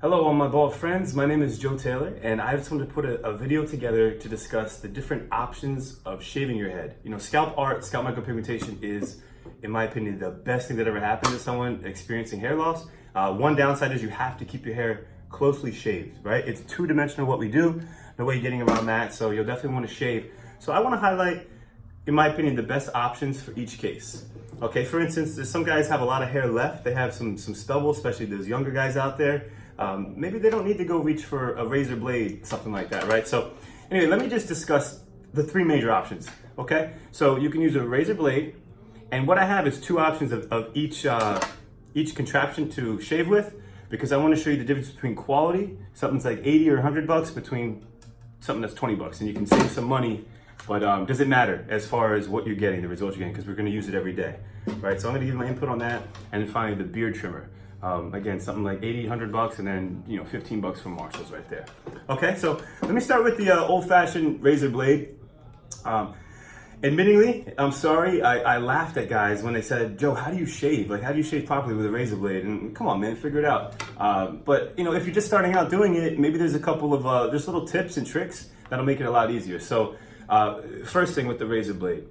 Hello, all my bald friends. My name is Joe Taylor, and I just wanted to put a video together to discuss the different options of shaving your head. You know, scalp art, scalp micropigmentation is, in my opinion, the best thing that ever happened to someone experiencing hair loss. One downside is you have to keep your hair closely shaved, right? It's two-dimensional what we do, no way getting around that, so you'll definitely want to shave. So I want to highlight, in my opinion, the best options for each case. Okay, for instance, there's some guys have a lot of hair left. They have some stubble, especially those younger guys out there. Maybe they don't need to go reach for a razor blade, something like that, right? So anyway, let me just discuss the three major options, okay? So you can use a razor blade, and what I have is two options of each contraption to shave with, because I want to show you the difference between quality, something's like 80 or 100 bucks, between something that's 20 bucks, and you can save some money, but does it matter as far as what you're getting, the results you're getting, because we're going to use it every day, right? So I'm going to give my input on that, and then finally the beard trimmer. Again, something like 80, 100 bucks, and then 15 bucks from Marshall's right there. Okay, so let me start with the old-fashioned razor blade. Admittingly, I'm sorry, I laughed at guys when they said, Joe, how do you shave? Like, how do you shave properly with a razor blade? And come on, man, figure it out. But if you're just starting out doing it, maybe there's a couple of there's little tips and tricks that'll make it a lot easier. So first thing with the razor blade,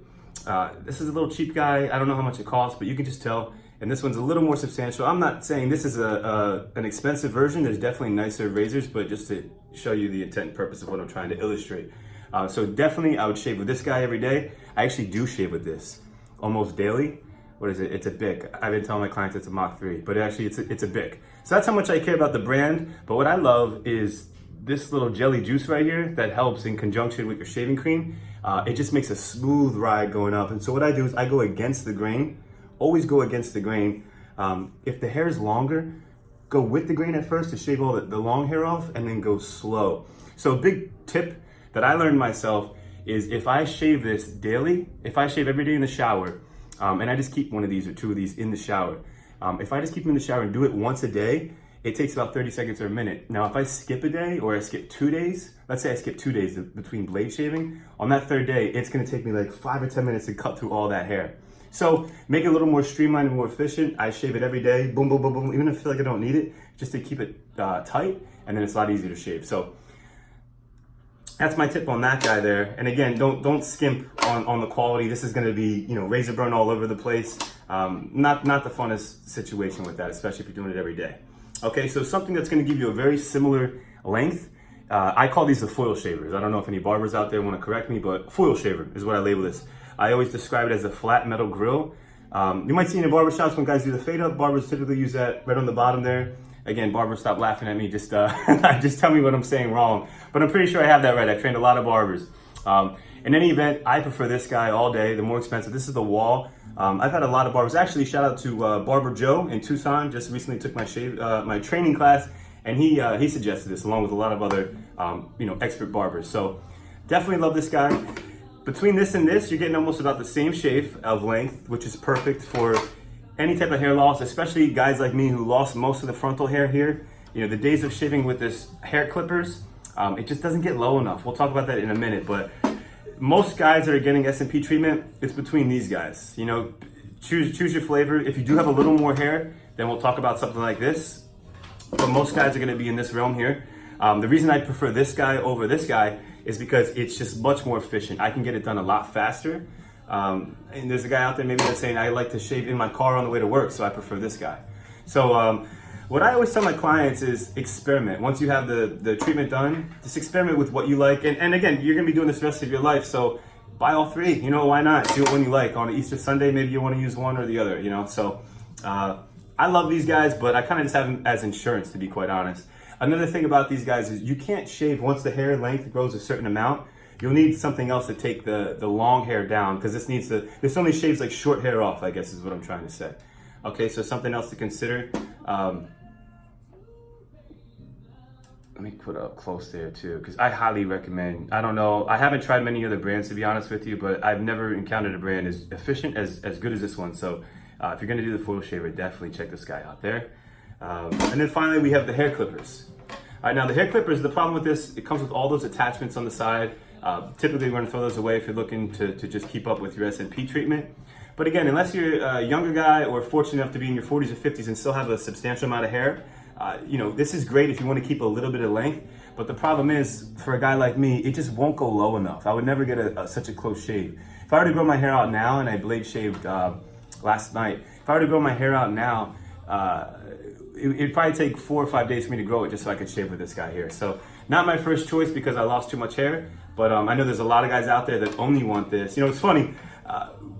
this is a little cheap guy. I don't know how much it costs, but you can just tell. And this one's a little more substantial. I'm not saying this is an expensive version. There's definitely nicer razors, but just to show you the intent and purpose of what I'm trying to illustrate. So definitely I would shave with this guy every day. I actually do shave with this almost daily. What is it? It's a Bic. I've been telling my clients it's a Mach 3, but actually it's a Bic. So that's how much I care about the brand. But what I love is this little jelly juice right here that helps in conjunction with your shaving cream. It just makes a smooth ride going up. And so what I do is I go against the grain. Always go against the grain. If the hair is longer, go with the grain at first to shave all the long hair off, and then go slow. So a big tip that I learned myself is if I shave this daily, if I shave every day in the shower, and I just keep one of these or two of these in the shower, if I just keep them in the shower and do it once a day, it takes about 30 seconds or a minute. Now, if I skip a day or I skip 2 days, let's say I skip 2 days between blade shaving, on that third day, it's gonna take me like 5 or 10 minutes to cut through all that hair. So make it a little more streamlined and more efficient. I shave it every day, boom, boom, boom, boom, even if I feel like I don't need it, just to keep it tight, and then it's a lot easier to shave. So that's my tip on that guy there. And again, don't skimp on the quality. This is gonna be, razor burn all over the place. Not the funnest situation with that, especially if you're doing it every day. Okay, so something that's gonna give you a very similar length, I call these the foil shavers. I don't know if any barbers out there wanna correct me, but foil shaver is what I label this. I always describe it as a flat metal grill. You might see in the barbershops when guys do the fade up, barbers typically use that right on the bottom there. Again, barbers, stop laughing at me, just tell me what I'm saying wrong. But I'm pretty sure I have that right. I've trained a lot of barbers. In any event, I prefer this guy all day, the more expensive. This is the Wall. I've had a lot of barbers. Actually, shout out to Barber Joe in Tucson, just recently took my training class, and he suggested this along with a lot of other expert barbers. So definitely love this guy. Between this and this, you're getting almost about the same shave of length, which is perfect for any type of hair loss, especially guys like me who lost most of the frontal hair here. The days of shaving with this hair clippers, it just doesn't get low enough. We'll talk about that in a minute, but most guys that are getting SMP treatment, it's between these guys. Choose your flavor. If you do have a little more hair, then we'll talk about something like this. But most guys are gonna be in this realm here. The reason I prefer this guy over this guy is because it's just much more efficient. I can get it done a lot faster. And there's a guy out there maybe that's saying, I like to shave in my car on the way to work, so I prefer this guy. So what I always tell my clients is experiment. Once you have the treatment done, just experiment with what you like. And again, you're gonna be doing this the rest of your life, so buy all three. Why not? Do it when you like. On Easter Sunday, maybe you wanna use one or the other, So I love these guys, but I kinda just have them as insurance, to be quite honest. Another thing about these guys is you can't shave once the hair length grows a certain amount. You'll need something else to take the long hair down, because this only shaves like short hair off, I guess is what I'm trying to say. Okay, so something else to consider. Let me put up close there too, because I highly recommend, I don't know, I haven't tried many other brands to be honest with you, but I've never encountered a brand as efficient, as good as this one. So if you're gonna do the foil shaver, definitely check this guy out there. And then finally, we have the hair clippers. All right, now the hair clippers, the problem with this, it comes with all those attachments on the side. Typically, we're gonna throw those away if you're looking to just keep up with your SMP treatment. But again, unless you're a younger guy or fortunate enough to be in your 40s or 50s and still have a substantial amount of hair, this is great if you want to keep a little bit of length, but the problem is, for a guy like me, it just won't go low enough. I would never get such a close shave. If I were to grow my hair out now, and I blade shaved last night, if I were to grow my hair out now, it'd probably take 4 or 5 days for me to grow it just so I could shave with this guy here. So not my first choice because I lost too much hair, but I know there's a lot of guys out there that only want this. It's funny,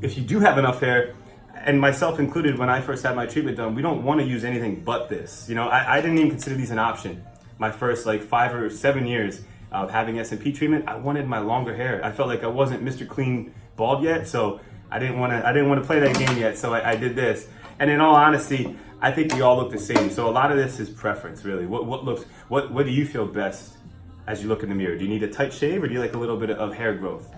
if you do have enough hair, and myself included, when I first had my treatment done, we don't want to use anything but this. I didn't even consider these an option. My first 5 or 7 years of having SMP treatment, I wanted my longer hair. I felt like I wasn't Mr. Clean bald yet, so I didn't want to play that game yet. So I did this, and in all honesty, I think we all look the same. So a lot of this is preference, really. What do you feel best as you look in the mirror? Do you need a tight shave, or do you like a little bit of hair growth?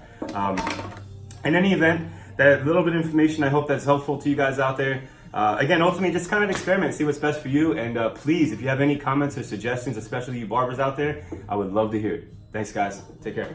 In any event, that little bit of information, I hope that's helpful to you guys out there. Again, ultimately, just kind of experiment, see what's best for you. And please, if you have any comments or suggestions, especially you barbers out there, I would love to hear it. Thanks, guys. Take care.